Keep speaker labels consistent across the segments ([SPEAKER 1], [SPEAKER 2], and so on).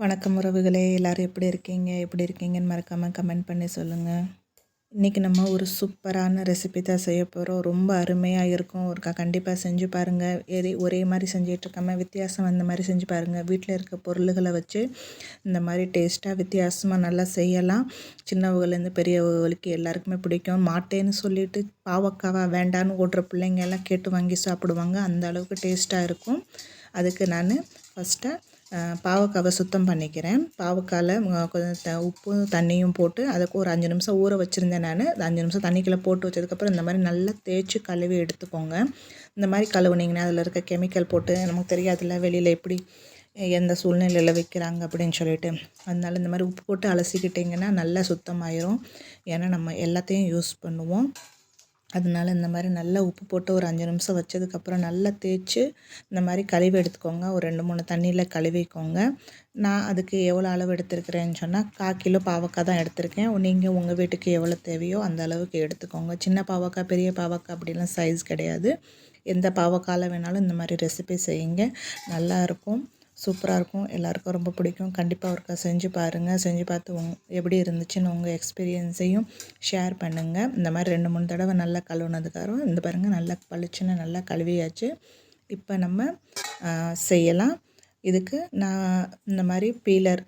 [SPEAKER 1] வணக்கம் உறவுகளே, எல்லாரும் எப்படி இருக்கீங்கன்னு மறக்காமல் கமெண்ட் பண்ணி சொல்லுங்கள். இன்றைக்கி நம்ம ஒரு சூப்பரான ரெசிபி தான் செய்ய போகிறோம். ரொம்ப அருமையாக இருக்கும். கண்டிப்பாக செஞ்சு பாருங்கள். ஒரே மாதிரி செஞ்சிட்ருக்காமல் வித்தியாசம் அந்த மாதிரி செஞ்சு பாருங்கள். வீட்டில் இருக்க பொருள்களை வச்சு இந்த மாதிரி டேஸ்ட்டாக வித்தியாசமாக நல்லா செய்யலாம். சின்னவங்கலேருந்து பெரியவங்களுக்கு எல்லாருக்குமே பிடிக்கும். மாட்டேன்னு சொல்லிட்டு பாவக்காவா வேண்டான்னு ஓடுற பிள்ளைங்க எல்லாம் கேட்டு வாங்கி சாப்பிடுவாங்க. அந்த அளவுக்கு டேஸ்ட்டாக இருக்கும். அதுக்கு நான் ஃபஸ்ட்டு பாவக்காவை சுத்தம் பண்ணிக்கிறேன். பாவக்காயில் கொஞ்சம் உப்பும் தண்ணியும் போட்டு அதுக்கு ஒரு 5 நிமிஷம் ஊற வச்சுருந்தேன். நான் 5 நிமிஷம் தண்ணிக்குள்ளே போட்டு வச்சதுக்கப்புறம் இந்த மாதிரி நல்லா தேய்ச்சி கழுவி எடுத்துக்கோங்க. இந்த மாதிரி கழுவுனிங்கன்னா அதில் இருக்க கெமிக்கல் போட்டு நமக்கு தெரியாதுல்ல வெளியில் எப்படி எந்த சூழ்நிலையில் வைக்கிறாங்க அப்படின்னு சொல்லிட்டு. அதனால இந்த மாதிரி உப்பு போட்டு அலசிக்கிட்டிங்கன்னா நல்லா சுத்தமாயிரும். ஏன்னா நம்ம எல்லாத்தையும் யூஸ் பண்ணுவோம். அதனால இந்த மாதிரி நல்லா உப்பு போட்டு ஒரு 5 நிமிஷம் வச்சதுக்கப்புறம் நல்லா தேய்ச்சி இந்த மாதிரி கழுவி எடுத்துக்கோங்க. ஒரு 2-3 தண்ணியில் கழுவிக்கோங்க. நான் அதுக்கு எவ்வளோ அளவு எடுத்துருக்கிறேன்னு சொன்னால் 1/4 கிலோ பாவக்காய் தான் எடுத்திருக்கேன். நீங்கள் உங்கள் வீட்டுக்கு எவ்வளோ தேவையோ அந்த அளவுக்கு எடுத்துக்கோங்க. சின்ன பாவக்காய் பெரிய பாவக்காய் அப்படிலாம் சைஸ் கிடையாது. எந்த பாவக்காயில் வேணாலும் இந்த மாதிரி ரெசிபி செய்யுங்க. நல்லாயிருக்கும், சூப்பராக இருக்கும். எல்லாருக்கும் ரொம்ப பிடிக்கும். கண்டிப்பாக ஒருக்கா செஞ்சு பாருங்கள். செஞ்சு பார்த்து எப்படி இருந்துச்சுன்னு உங்கள் எக்ஸ்பீரியன்ஸையும் ஷேர் பண்ணுங்கள். இந்த மாதிரி 2-3 தடவை நல்லா கழுவுனதுக்கப்புறம் இந்த பாருங்கள் நல்லா பளிச்சுன்னு நல்லா கழுவியாச்சு. இப்போ நம்ம செய்யலாம். இதுக்கு நான் இந்த மாதிரி பீலர்,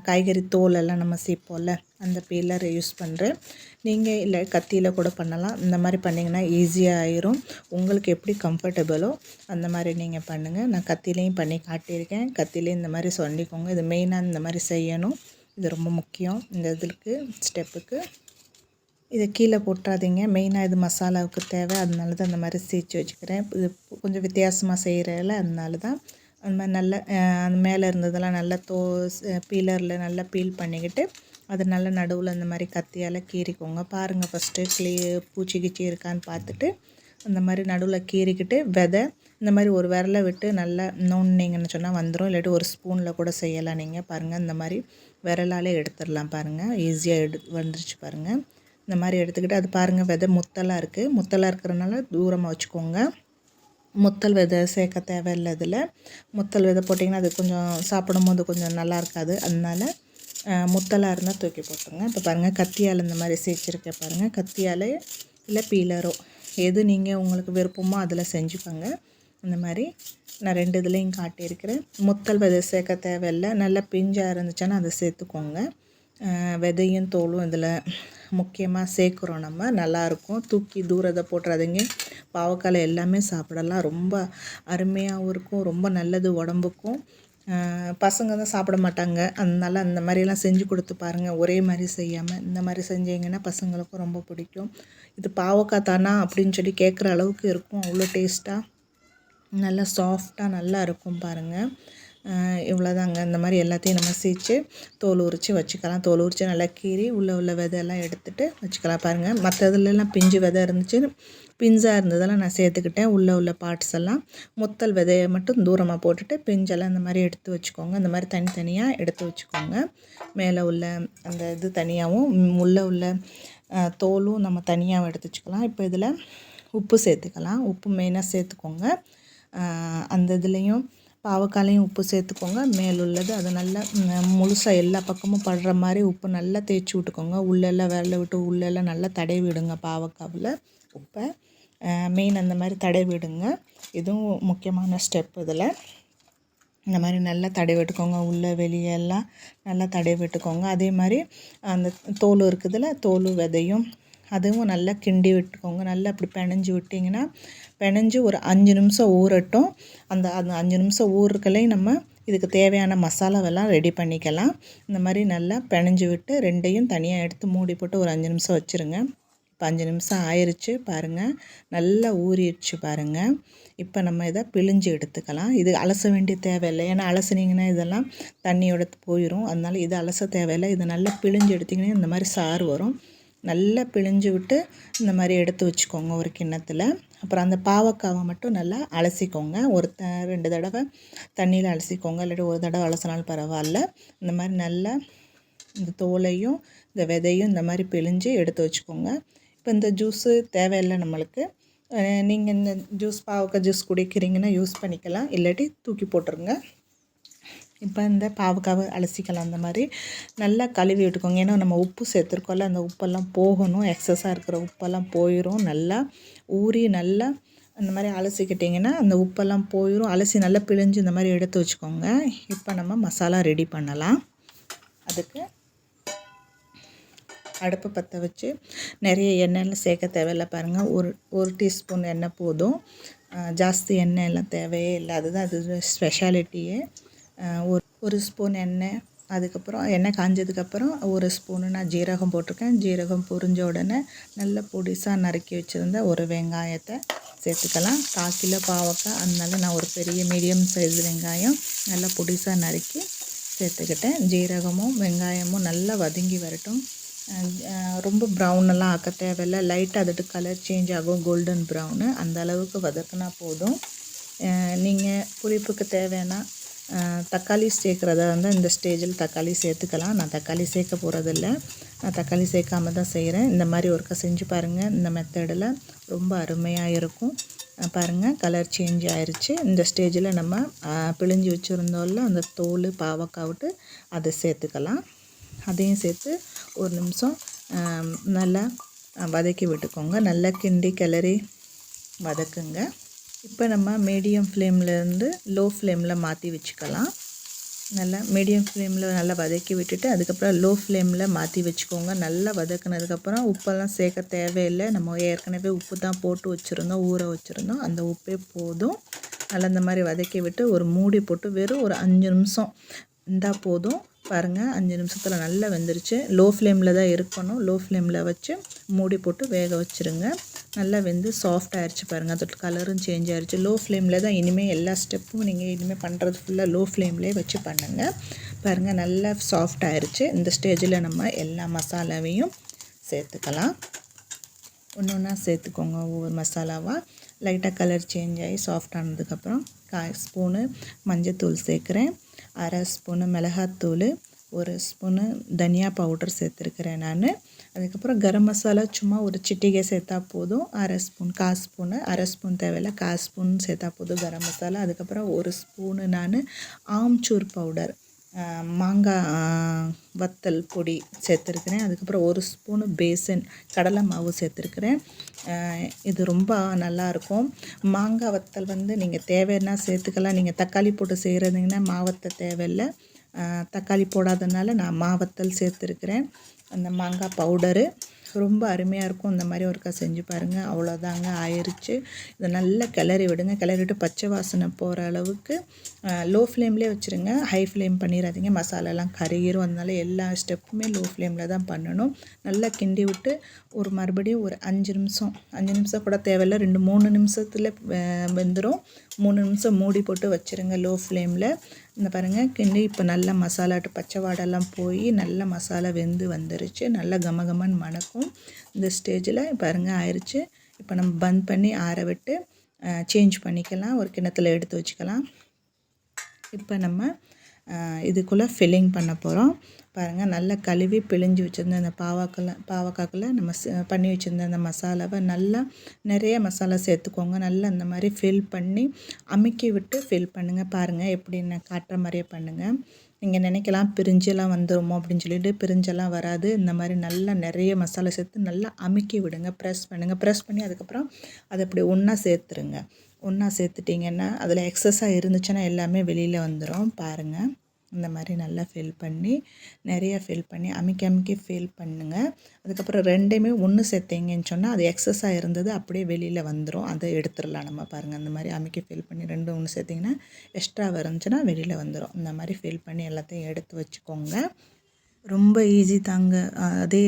[SPEAKER 1] காய்கறி தோலெல்லாம் நம்ம சீப்போம்ல அந்த பீலர் யூஸ் பண்ணுறேன். நீங்கள் இல்லை கத்தியில் கூட பண்ணலாம். இந்த மாதிரி பண்ணிங்கன்னா ஈஸியாக ஆயிரும். உங்களுக்கு எப்படி கம்ஃபர்டபுளோ அந்த மாதிரி நீங்கள் பண்ணுங்கள். நான் கத்திலையும் பண்ணி காட்டியிருக்கேன். கத்திலையும் இந்த மாதிரி சொல்லிக்கோங்க. இது மெயினாக இந்த மாதிரி செய்யணும். இது ரொம்ப முக்கியம். இந்த இதுக்கு ஸ்டெப்புக்கு இதை கீழே போட்டுறாதீங்க. மெயினாக இது மசாலாவுக்கு தேவை. அதனால தான் அந்த மாதிரி சீச்சு வச்சுக்கிறேன். இது கொஞ்சம் வித்தியாசமாக செய்கிறதில்ல, அதனால தான் அந்த மாதிரி நல்லா அந்த மேலே இருந்ததெல்லாம் நல்லா பீலரில் நல்லா பீல் பண்ணிக்கிட்டு அது நல்லா நடுவில் இந்த மாதிரி கத்தியால் கீறிக்கோங்க. பாருங்கள், ஃபஸ்ட்டு பூச்சி கீச்சி இருக்கான்னு பார்த்துட்டு அந்த மாதிரி நடுவில் கீறிக்கிட்டு விதை இந்த மாதிரி ஒரு விரலை விட்டு நல்லா நோண்டிங்கன்னு சொன்னால் வந்துடும். இல்லாட்டி ஒரு ஸ்பூனில் கூட செய்யலாம். நீங்கள் பாருங்கள், இந்த மாதிரி விரலாலே எடுத்துடலாம். பாருங்கள், ஈஸியாக வந்துருச்சு பாருங்கள். இந்த மாதிரி எடுத்துக்கிட்டு அது பாருங்கள், விதை முத்தலாக இருக்குது. முத்தலாக இருக்கிறனால தூரமாக வச்சுக்கோங்க. முத்தல் விதை சேர்க்க தேவையில்லை. இதில் முத்தல் விதை போட்டிங்கன்னா அது கொஞ்சம் சாப்பிடும்போது கொஞ்சம் நல்லா இருக்காது. அதனால முத்தலாக இருந்தால் தூக்கி போட்டுருங்க. இப்போ பாருங்கள், கத்தியால் இந்த மாதிரி சேர்த்துருக்கேன் பாருங்கள். கத்தியால் இல்லை பீலரோ எது நீங்கள் உங்களுக்கு விருப்பமோ அதில் செஞ்சுக்கோங்க. இந்த மாதிரி நான் 2 இதுலேயும் காட்டியிருக்கிறேன். முத்தல் விதை சேர்க்க தேவையில்லை. நல்லா பிஞ்சாக இருந்துச்சுன்னா அதை சேர்த்துக்கோங்க. விதையும் தோலும் இதில் முக்கியமாக சேர்க்குறோம். நம்ம நல்லாயிருக்கும். தூக்கி தூரத்தை போட்டுறாதீங்க. பாவக்காயில் எல்லாமே சாப்பிடலாம். ரொம்ப அருமையாகவும் இருக்கும். ரொம்ப நல்லது உடம்புக்கும். பசங்க தான் சாப்பிட மாட்டாங்க. அதனால அந்த மாதிரிலாம் செஞ்சு கொடுத்து பாருங்கள். ஒரே மாதிரி செய்யாமல் இந்த மாதிரி செஞ்சீங்கன்னா பசங்களுக்கும் ரொம்ப பிடிக்கும். இது பாவக்காய் தானா அப்படின்னு சொல்லி கேட்குற அளவுக்கு இருக்கும். அவ்வளோ டேஸ்ட்டாக நல்லா சாஃப்டாக நல்லா இருக்கும் பாருங்கள். இவ்வளோதாங்க. இந்த மாதிரி எல்லாத்தையும் நம்ம சீச்சு தோல் உரித்து வச்சுக்கலாம். தோல் உரித்து நல்லா கீறி உள்ள விதையெல்லாம் எடுத்துகிட்டு வச்சுக்கலாம். பாருங்கள், மற்ற இதுலலாம் பிஞ்சு விதை இருந்துச்சு, பிஞ்சாக இருந்ததெல்லாம் நான் சேர்த்துக்கிட்டேன். உள்ள பார்ட்ஸ் எல்லாம் முத்தல் விதையை மட்டும் தூரமாக போட்டுட்டு பிஞ்செல்லாம் இந்த மாதிரி எடுத்து வச்சுக்கோங்க. இந்த மாதிரி தனித்தனியாக எடுத்து வச்சுக்கோங்க. மேலே உள்ள அந்த இது தனியாகவும் உள்ள தோலும் நம்ம தனியாக எடுத்து வச்சுக்கலாம். இப்போ இதில் உப்பு சேர்த்துக்கலாம். உப்பு மெயினாக சேர்த்துக்கோங்க. அந்த இதுலேயும் பாவக்காலையும் உப்பு சேர்த்துக்கோங்க. மேலுள்ளது அது நல்லா முழுசாக எல்லா பக்கமும் படுற மாதிரி உப்பு நல்லா தேய்ச்சி விட்டுக்கோங்க. உள்ளெல்லாம் விரல விட்டு உள்ளெல்லாம் நல்லா தடவி விடுங்க. பாவக்காவில் உப்பை மெயின் அந்த மாதிரி தடவி விடுங்க. இதுவும் முக்கியமான ஸ்டெப். இதில் இந்த மாதிரி நல்லா தடவி விட்டுக்கோங்க. உள்ளே வெளியெல்லாம் நல்லா தடவி விட்டுக்கோங்க. அதே மாதிரி அந்த தோல் இருக்குதுல்ல, தோல் விதையும் அதுவும் நல்லா கிண்டி விட்டுக்கோங்க. நல்லா அப்படி பிணைஞ்சி விட்டிங்கன்னா பிணைஞ்சி ஒரு 5 நிமிஷம் ஊறட்டும். அந்த 5 நிமிஷம் ஊறுறதுக்குள்ளே நம்ம இதுக்கு தேவையான மசாலாவெல்லாம் ரெடி பண்ணிக்கலாம். இந்த மாதிரி நல்லா பிணைஞ்சி விட்டு 2யும் தனியாக எடுத்து மூடி போட்டு ஒரு 5 நிமிஷம் வச்சுருங்க. இப்போ 5 நிமிஷம் ஆயிடுச்சு பாருங்கள். நல்லா ஊறிடுச்சு பாருங்கள். இப்போ நம்ம இதை பிழிஞ்சு எடுத்துக்கலாம். இது அலச வேண்டிய தேவையில்லை. ஏன்னா அலசுனீங்கன்னா இதெல்லாம் தண்ணியோட போயிடும். அதனால இது அலச தேவையில்லை. இதை நல்லா பிழிஞ்சு எடுத்திங்கன்னா இந்த மாதிரி சாறு வரும். நல்லா பிழிஞ்சு விட்டு இந்த மாதிரி எடுத்து வச்சுக்கோங்க ஒரு கிண்ணத்தில். அப்புறம் அந்த பாவக்காவை மட்டும் நல்லா அலசிக்கோங்க. 2 தடவை தண்ணியில் அலசிக்கோங்க. இல்லாட்டி ஒரு தடவை அலசினாலும் பரவாயில்ல. இந்த மாதிரி நல்லா இந்த தோலையும் இந்த விதையும் இந்த மாதிரி பிழிஞ்சு எடுத்து வச்சுக்கோங்க. இப்போ இந்த ஜூஸு தேவையில்லை நம்மளுக்கு. நீங்கள் இந்த பாவக்காய் ஜூஸ் குடிக்கிறீங்கன்னா யூஸ் பண்ணிக்கலாம். இல்லாட்டி தூக்கி போட்டுருங்க. இப்போ இந்த பாவக்காவை அலசிக்கலாம். அந்த மாதிரி நல்லா கழுவி விட்டுக்கோங்க. ஏன்னா நம்ம உப்பு சேர்த்துருக்கோம்ல, அந்த உப்பெல்லாம் போகணும். எக்ஸஸாக இருக்கிற உப்பெல்லாம் போயிடும். நல்லா ஊறி நல்லா அந்த மாதிரி அலசிக்கிட்டிங்கன்னா அந்த உப்பெல்லாம் போயிடும். அலசி நல்லா பிழிஞ்சு இந்த மாதிரி எடுத்து வச்சுக்கோங்க. இப்போ நம்ம மசாலா ரெடி பண்ணலாம். அதுக்கு அடுப்பு பற்ற வச்சு நிறைய எண்ணெயில் சேர்க்க தேவையில்லை பாருங்கள். ஒரு டீஸ்பூன் எண்ணெய் போதும். ஜாஸ்தி எண்ணெய் எல்லாம் தேவையே இல்லை. அதுதான் அது ஸ்பெஷாலிட்டியே. ஒரு ஸ்பூன் எண்ணெய், அதுக்கப்புறம் எண்ணெய் காஞ்சதுக்கப்புறம் ஒரு ஸ்பூனு நான் ஜீரகம் போட்டிருக்கேன். ஜீரகம் பொரிஞ்ச உடனே நல்ல பொடிசாக நறுக்கி வச்சுருந்த ஒரு வெங்காயத்தை சேர்த்துக்கலாம். 1/4 கிலோ பாவக்காய், அதனால நான் ஒரு பெரிய மீடியம் சைஸ் வெங்காயம் நல்லா பொடிசாக நறுக்கி சேர்த்துக்கிட்டேன். ஜீரகமும் வெங்காயமும் நல்லா வதங்கி வரட்டும். ரொம்ப ப்ரௌனெல்லாம் ஆக்க தேவையில்லை. லைட்டாக அதோட கலர் சேஞ்ச் ஆகும், கோல்டன் ப்ரௌனு. அந்த அளவுக்கு வதக்கினா போதும். நீங்கள் புளிப்புக்கு தேவைன்னா தக்காளி சேர்க்குறதா இருந்தால் இந்த ஸ்டேஜில் தக்காளி சேர்த்துக்கலாம். நான் தக்காளி சேர்க்க போகிறதில்ல. நான் தக்காளி சேர்க்காம தான் செய்கிறேன். இந்த மாதிரி ஒருக்கா செஞ்சு பாருங்கள். இந்த மெத்தடில் ரொம்ப அருமையாக இருக்கும். பாருங்கள், கலர் சேஞ்ச் ஆயிடுச்சு. இந்த ஸ்டேஜில் நம்ம பிழிஞ்சு வச்சுருந்தோம்ல அந்த தோல் பாவக்காய் விட்டு அதை சேர்த்துக்கலாம். அதையும் சேர்த்து ஒரு நிமிஷம் நல்லா வதக்கி விட்டுக்கோங்க. நல்லா கிண்டி கிளறி வதக்குங்க. இப்போ நம்ம மீடியம் ஃப்ளேம்லேருந்து லோ ஃப்ளேமில் மாற்றி வச்சுக்கலாம். நல்லா மீடியம் ஃப்ளேமில் நல்லா வதக்கி விட்டுட்டு அதுக்கப்புறம் லோ ஃப்ளேமில் மாற்றி வச்சுக்கோங்க. நல்லா வதக்குனதுக்கப்புறம் உப்பெல்லாம் சேர்க்க தேவையில்லை. நம்ம ஏற்கனவே உப்பு தான் போட்டு வச்சுருந்தோம், ஊற வச்சுருந்தோம். அந்த உப்பே போதும். நல்லா இந்த மாதிரி வதக்கி விட்டு ஒரு மூடி போட்டு வெறும் ஒரு 5 நிமிஷம் இருந்தால் போதும். பாருங்கள், 5 நிமிஷத்தில் நல்லா வெந்துருச்சு. லோ ஃப்ளேமில் தான் இருக்கணும். லோ ஃப்ளேமில் வச்சு மூடி போட்டு வேக வச்சுருங்க. நல்லா வெந்து சாஃப்ட் ஆயிடுச்சு பாருங்கள். அதோட கலரும் சேஞ்ச் ஆயிடுச்சு. லோ ஃப்ளேமில் தான் இனிமேல் எல்லா ஸ்டெப்பும் நீங்கள் இனிமேல் பண்ணுறது ஃபுல்லாக லோ ஃப்ளேம்லேயே வச்சு பண்ணுங்கள். பாருங்கள், நல்லா சாஃப்ட் ஆயிடுச்சு. இந்த ஸ்டேஜில் நம்ம எல்லா மசாலாவையும் சேர்த்துக்கலாம். ஒன்று ஒன்றா சேர்த்துக்கோங்க. ஒவ்வொரு மசாலாவாக லைட்டாக கலர் சேஞ்ச் ஆகி சாஃப்ட் ஆனதுக்கப்புறம் 1/4 ஸ்பூனு மஞ்சத்தூள் சேர்க்குறேன். 1/2 ஸ்பூனு மிளகாத்தூள், 1 ஸ்பூனு தனியா பவுடர் சேர்த்துருக்கிறேன் நான். அதுக்கப்புறம் கரம் மசாலா சும்மா ஒரு சிட்டிகை சேர்த்தா போதும். 1/2 ஸ்பூன், 1/4 ஸ்பூனு, 1/2 ஸ்பூன் தேவையில்லை, 1/4 ஸ்பூன் சேர்த்தா போதும் கரம் மசாலா. அதுக்கப்புறம் 1 ஸ்பூனு நான் ஆம்ச்சூர் பவுடர், மாங்காய் வத்தல் பொடி சேர்த்துருக்கிறேன். அதுக்கப்புறம் 1 ஸ்பூனு பேசன் கடலை மாவு சேர்த்துருக்கிறேன். இது ரொம்ப நல்லாயிருக்கும். மாங்காய் வத்தல் நீங்கள் தேவைன்னா சேர்த்துக்கலாம். நீங்கள் தக்காளி போட்டு செய்கிறதுங்கன்னா மாவத்தை தேவையில்லை. தக்காளி போடாதனால நான் மாவத்தல் சேர்த்துருக்கிறேன். அந்த மாங்காய் பவுடரு ரொம்ப அருமையாக இருக்கும். இந்த மாதிரி ஒருக்கா செஞ்சு பாருங்கள். அவ்வளோதாங்க, ஆயிடுச்சு. இதை நல்லா கிளறி விடுங்க. கிளறி விட்டு பச்சை வாசனை போகிற அளவுக்கு லோ ஃப்ளேம்லேயே வச்சுருங்க. ஹை ஃப்ளேம் பண்ணிடாதீங்க, மசாலாலாம் கருகிரும். அதனால எல்லா ஸ்டெப்புமே லோ ஃப்ளேமில் தான் பண்ணணும். நல்லா கிண்டி விட்டு மறுபடியும் ஒரு 5 நிமிஷம் கூட தேவையில்லை, 2-3 நிமிஷத்தில் வெந்துடும். 3 நிமிஷம் மூடி போட்டு வச்சுருங்க லோ ஃப்ளேமில். இந்த பாருங்கள், கிண்டி இப்போ நல்லா மசாலாட்டு பச்சை வாடெல்லாம் போய் நல்லா மசாலா வெந்து வந்துருச்சு. நல்லா கமகமன்னு மணக்கும். இந்த ஸ்டேஜில் பாருங்கள் ஆயிடுச்சு. இப்போ நம்ம பந்த் பண்ணி ஆற விட்டு சேஞ்ச் பண்ணிக்கலாம். ஒரு கிண்ணத்தில் எடுத்து வச்சுக்கலாம். இப்போ நம்ம இதுக்குள்ளே ஃபில்லிங் பண்ண போகிறோம். பாருங்கள், நல்லா கழுவி பிழிஞ்சு வச்சுருந்த அந்த பாவக்காய்க்குள்ளே நம்ம பண்ணி வச்சுருந்த அந்த மசாலாவை நல்லா நிறைய மசாலா சேர்த்துக்கோங்க. நல்லா இந்த மாதிரி ஃபில் பண்ணி அமுக்கி விட்டு ஃபில் பண்ணுங்கள். பாருங்கள், எப்படி நான் காட்டுற மாதிரியே பண்ணுங்கள். நீங்கள் நினைக்கலாம் பிரிஞ்செல்லாம் வந்துடுமோ அப்படின்னு சொல்லிட்டு, பிரிஞ்செல்லாம் வராது. இந்த மாதிரி நல்லா நிறைய மசாலா சேர்த்து நல்லா அமுக்கி விடுங்க. ப்ரெஸ் பண்ணுங்கள். ப்ரெஸ் பண்ணி அதுக்கப்புறம் அதை அப்படி ஒன்றா சேர்த்துருங்க. ஒன்றா சேர்த்துட்டிங்கன்னா அதில் எக்ஸஸாக இருந்துச்சுன்னா எல்லாமே வெளியில் வந்துடும். பாருங்கள், இந்த மாதிரி நல்லா ஃபில் பண்ணி நிறைய ஃபில் பண்ணி அமுக்கி ஃபில் பண்ணுங்கள். அதுக்கப்புறம் ரெண்டையுமே ஒன்று சேர்த்திங்கன்னு சொன்னால் அது எக்ஸஸாக இருந்தது அப்படியே வெளியில் வந்துடும். அதை எடுத்துடலாம் நம்ம. பாருங்கள், இந்த மாதிரி அமுக்கி ஃபில் பண்ணி ரெண்டும் ஒன்று சேர்த்திங்கன்னா எக்ஸ்ட்ரா இருந்துச்சுன்னா வெளியில் வந்துடும். இந்த மாதிரி ஃபில் பண்ணி எல்லாத்தையும் எடுத்து வச்சுக்கோங்க. ரொம்ப ஈஸி தாங்க. அதே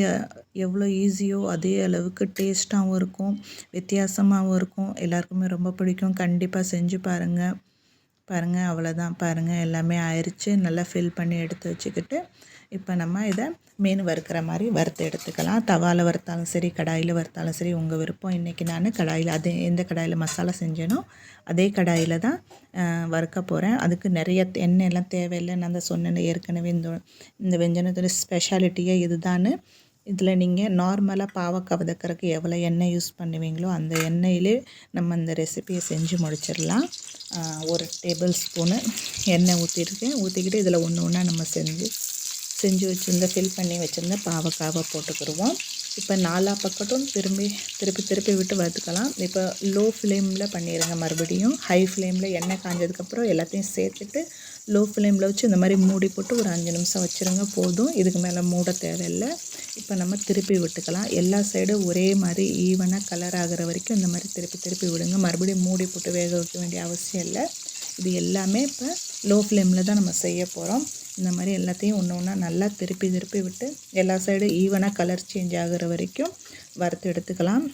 [SPEAKER 1] எவ்வளோ ஈஸியோ அதே அளவுக்கு டேஸ்ட்டாகவும் இருக்கும், வித்தியாசமாகவும் இருக்கும். எல்லாருக்குமே ரொம்ப பிடிக்கும். கண்டிப்பாக செஞ்சு பாருங்கள். பாருங்கள், அவ்வளோதான். பாருங்கள், எல்லாமே ஆயிடுச்சு. நல்லா ஃபில் பண்ணி எடுத்து வச்சுக்கிட்டு இப்போ நம்ம இதை மீன் வறுக்கிற மாதிரி வறுத்து எடுத்துக்கலாம். தவாவில் வறுத்தாலும் சரி, கடாயில் வறுத்தாலும் சரி, உங்கள் விருப்பம். இன்றைக்கி நான் கடாயில், எந்த கடாயில் மசாலா செஞ்சேனோ அதே கடாயில் தான் வறுக்க போகிறேன். அதுக்கு நிறைய எண்ணெயெல்லாம் தேவையில்லை. நான் தான் சொன்னேன் ஏற்கனவே, இந்த வெஞ்சனத்தோட ஸ்பெஷாலிட்டியே இதுதான்னு. இதில் நீங்கள் நார்மலாக பாவக்காய் வதக்கறதுக்கு எவ்வளோ எண்ணெய் யூஸ் பண்ணுவீங்களோ அந்த எண்ணெயிலே நம்ம இந்த ரெசிபியை செஞ்சு முடிச்சிடலாம். ஒரு டேபிள் ஸ்பூனு எண்ணெய் ஊற்றிருக்கேன். ஊற்றிக்கிட்டு இதில் ஒன்று ஒன்றா நம்ம செஞ்சு வச்சுருந்த ஃபில் பண்ணி வச்சுருந்த பாவக்காவை போட்டுக்கிடுவோம். இப்போ நாலா பக்கட்டும் திருப்பி விட்டு வறுத்துக்கலாம். இப்போ லோ ஃப்ளேமில் பண்ணிடுங்க. மறுபடியும் ஹை ஃப்ளேமில் எண்ணெய் காஞ்சதுக்கப்புறம் எல்லாத்தையும் சேர்த்துட்டு லோ ஃப்ளேமில் வச்சு இந்த மாதிரி மூடி போட்டு ஒரு 5 நிமிஷம் வச்சுருங்க போதும். இதுக்கு மேலே மூட தேவையில்லை. இப்போ நம்ம திருப்பி விட்டுக்கலாம். எல்லா சைடும் ஒரே மாதிரி ஈவனாக கலர் ஆகிற வரைக்கும் இந்த மாதிரி திருப்பி விடுங்க. மறுபடியும் மூடி போட்டு வேக வைக்க வேண்டிய அவசியம் இல்லை. இது எல்லாமே இப்போ லோ ஃப்ளேமில் தான் நம்ம செய்ய போகிறோம். இந்த மாதிரி எல்லாத்தையும் ஒன்று ஒன்றா நல்லா திருப்பி விட்டு எல்லா சைடும் ஈவனாக கலர் சேஞ்ச் ஆகிற வரைக்கும் வறுத்து எடுத்துக்கலாம்.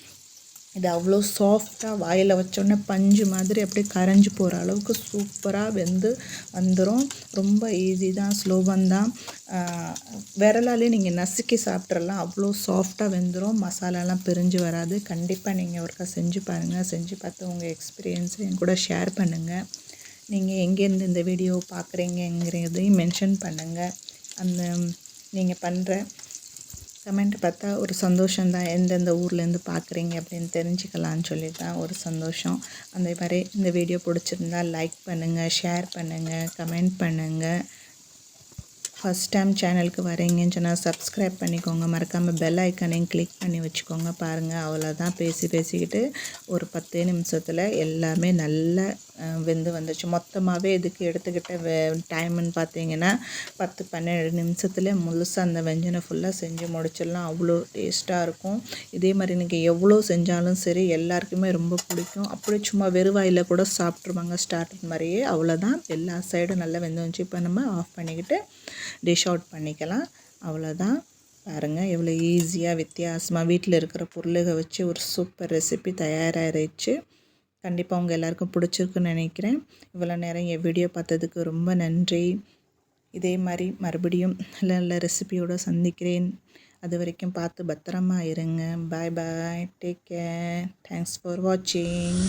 [SPEAKER 1] இது அவ்வளோ சாஃப்டாக வாயில் வச்சோடனே பஞ்சு மாதிரி அப்படியே கரைஞ்சி போகிற அளவுக்கு சூப்பராக வெந்து வந்துடும். ரொம்ப ஈஸி தான், சுலபந்தான். விரலாலே நீங்கள் நசுக்கி சாப்பிட்றலாம். அவ்வளோ சாஃப்டாக வெந்துடும். மசாலாலாம் பிரிஞ்சு வராது. கண்டிப்பாக நீங்கள் ஒருக்கா செஞ்சு பாருங்கள். செஞ்சு பார்த்து உங்கள் எக்ஸ்பீரியன்ஸை என் கூட ஷேர் பண்ணுங்கள். நீங்கள் எங்கேருந்து இந்த வீடியோ பார்க்குறீங்கங்கிறதையும் மென்ஷன் பண்ணுங்கள். அந்த நீங்கள் பண்ணுற கமெண்ட் பார்த்தா ஒரு சந்தோஷம்தான். எந்தெந்த ஊர்லேருந்து பார்க்குறீங்க அப்படின்னு தெரிஞ்சுக்கலான்னு சொல்லி தான் ஒரு சந்தோஷம். அந்த மாதிரி இந்த வீடியோ பிடிச்சிருந்தா லைக் பண்ணுங்கள், ஷேர் பண்ணுங்கள், கமெண்ட் பண்ணுங்கள். ஃபஸ்ட் டைம் சேனலுக்கு வரீங்கன்னு சொன்னால் சப்ஸ்கிரைப் பண்ணிக்கோங்க. மறக்காமல் பெல் ஐக்கானையும் கிளிக் பண்ணி வச்சுக்கோங்க. பாருங்கள், அவ்வளோதான். பேசிக்கிட்டு ஒரு 10 நிமிஷத்தில் எல்லாமே நல்லா வெந்து வந்துச்சு. மொத்தமாகவே இதுக்கு எடுத்துக்கிட்ட டைமுன்னு பார்த்தீங்கன்னா 10-12 நிமிஷத்தில் முழுசாக அந்த வெஞ்சனை ஃபுல்லாக செஞ்சு முடிச்சிடலாம். அவ்வளோ டேஸ்ட்டாக இருக்கும். இதே மாதிரி நீங்கள் எவ்வளோ செஞ்சாலும் சரி எல்லாருக்குமே ரொம்ப பிடிக்கும். அப்படியே சும்மா வெறுவாயில் கூட சாப்பிட்ருவாங்க ஸ்டார்டர் மாதிரியே. அவ்வளோதான். எல்லா சைடும் நல்லா வெந்து வந்துச்சு. இப்போ நம்ம ஆஃப் பண்ணிக்கிட்டு டிஷ் அவுட் பண்ணிக்கலாம். அவ்வளோதான். பாருங்கள், எவ்வளோ ஈஸியாக வித்தியாசமாக வீட்டில் இருக்கிற பொருளுக வச்சு ஒரு சூப்பர் ரெசிபி தயாராகிடுச்சு. கண்டிப்பாக உங்கள் எல்லாருக்கும் பிடிச்சிருக்குன்னு நினைக்கிறேன். இவ்வளோ நேரம் என் வீடியோ பார்த்ததுக்கு ரொம்ப நன்றி. இதே மாதிரி மறுபடியும் நல்ல ரெசிபியோடு சந்திக்கிறேன். அது வரைக்கும் பார்த்து பத்திரமா இருங்க. Bye bye. Take care. Thanks for வாட்சிங்.